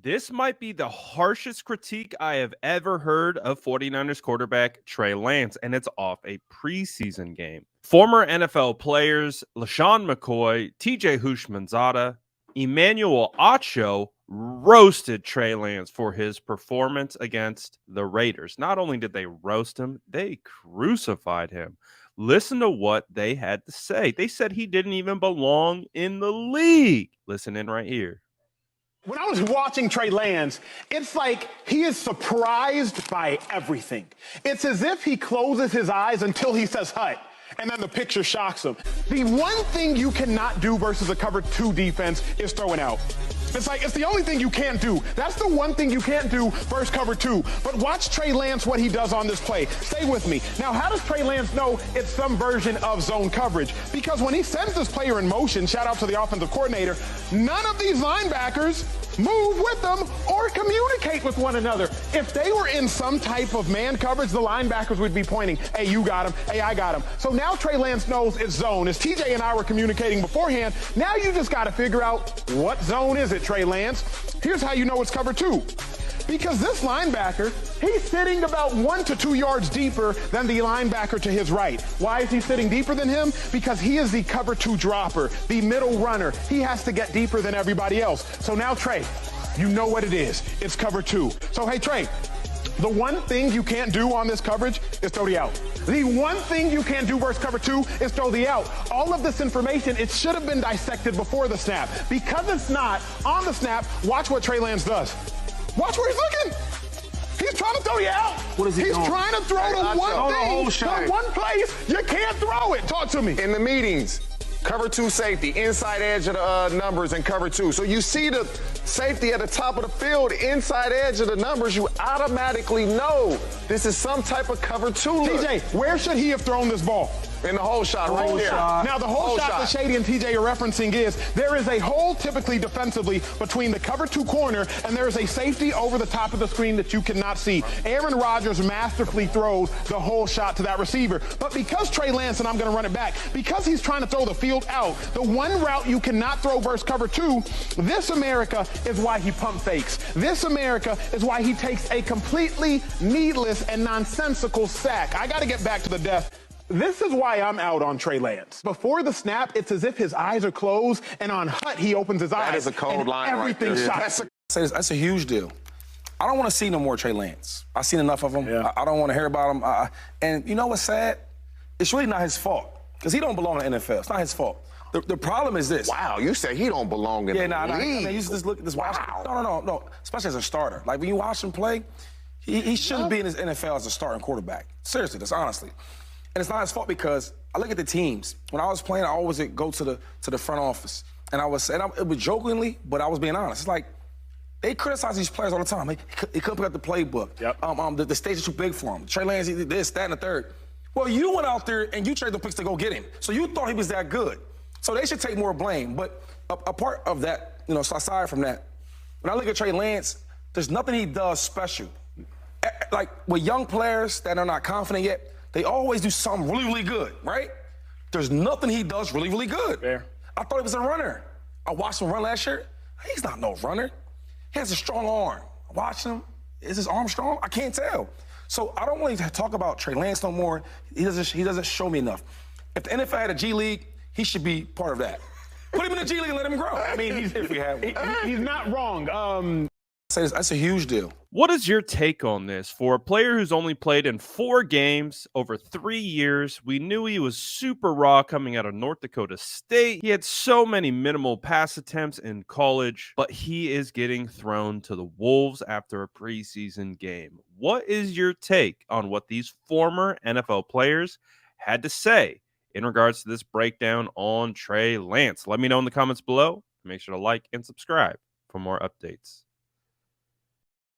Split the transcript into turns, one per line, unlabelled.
This might be the harshest critique I have ever heard of 49ers quarterback Trey Lance, and it's off a preseason game. Former NFL players LaShawn McCoy, TJ Houshmandzadeh, Emmanuel Acho roasted Trey Lance for his performance against the Raiders. Not only did they roast him, they crucified him. Listen to what they had to say. They said he didn't even belong in the league. Listen in right here.
When I was watching Trey Lance, it's like he is surprised by everything. It's as if he closes his eyes until he says hut, and then the picture shocks him. The one thing you cannot do versus a cover two defense is throw it out. It's the only thing you can't do. That's the one thing you can't do versus cover two. But watch Trey Lance, what he does on this play. Stay with me. Now, how does Trey Lance know it's some version of zone coverage? Because when he sends this player in motion, shout out to the offensive coordinator, none of these linebackers move with them or communicate with one another. If they were in some type of man coverage, the linebackers would be pointing, hey, you got him, hey, I got him. So now Trey Lance knows it's zone. As TJ and I were communicating beforehand, now you just got to figure out what zone is it, Trey Lance. Here's how you know it's cover two. Because this linebacker, he's sitting about 1 to 2 yards deeper than the linebacker to his right. Why is he sitting deeper than him? Because he is the cover two dropper, the middle runner. He has to get deeper than everybody else. So now, Trey, you know what it is. It's cover two. So, hey, Trey, the one thing you can't do on this coverage is throw the out. The one thing you can't do versus cover two is throw the out. All of this information, it should have been dissected before the snap. Because it's not on the snap, watch what Trey Lance does. Watch where he's looking. He's trying to throw you out.
What is he doing?
He's trying to throw the one thing, the one place you can't throw it. Talk to me.
In the meetings, cover two safety, inside edge of the numbers and cover two. So you see the safety at the top of the field, inside edge of the numbers, you automatically know this is some type of cover two look.
TJ, where should he have thrown this ball?
In the hole shot, right there.
Now, the whole shot that Shady and TJ are referencing is there is a hole typically defensively between the cover two corner and there is a safety over the top of the screen that you cannot see. Aaron Rodgers masterfully throws the whole shot to that receiver. But because Trey Lance, and I'm going to run it back, because he's trying to throw the field out, the one route you cannot throw versus cover two, this America is why he pump fakes. This America is why he takes a completely needless and nonsensical sack. I got to get back to the death. This is why I'm out on Trey Lance. Before the snap, it's as if his eyes are closed, and on hut, he opens his eyes.
That is a cold line right there.
That's a huge deal. I don't want to see no more Trey Lance. I've seen enough of him.
Yeah.
I don't want to hear about him. And you know what's sad? It's really not his fault, because he don't belong in the NFL. It's not his fault. The problem is this.
Wow, you say he don't belong in the league.
Man, you just look at this.
Wow.
No. Especially as a starter. Like, when you watch him play, he shouldn't be in his NFL as a starting quarterback. Seriously, that's honestly. And it's not his fault, because I look at the teams. When I was playing, I always go to the front office. And it was jokingly, but I was being honest. It's like, they criticize these players all the time. He couldn't pick up the playbook.
Yep.
The stage is too big for him. Trey Lance, he did this, that, and the third. Well, you went out there and you traded the picks to go get him. So you thought he was that good. So they should take more blame. But a part of that, so aside from that, when I look at Trey Lance, there's nothing he does special. Like, with young players that are not confident yet, they always do something really, really good, right? There's nothing he does really, really good.
Fair.
I thought he was a runner. I watched him run last year. He's not no runner. He has a strong arm. I watched him. Is his arm strong? I can't tell. So I don't really talk about Trey Lance no more. He doesn't show me enough. If the NFL had a G League, he should be part of that. Put him in the G League and let him grow. I mean, if we have one.
He's not wrong.
That's a huge deal.
What is your take on this? For a player who's only played in 4 games over 3 years, we knew he was super raw coming out of North Dakota State. He had so many minimal pass attempts in college, but he is getting thrown to the wolves after a preseason game. What is your take on what these former NFL players had to say in regards to this breakdown on Trey Lance? Let me know in the comments below. Make sure to like and subscribe for more updates.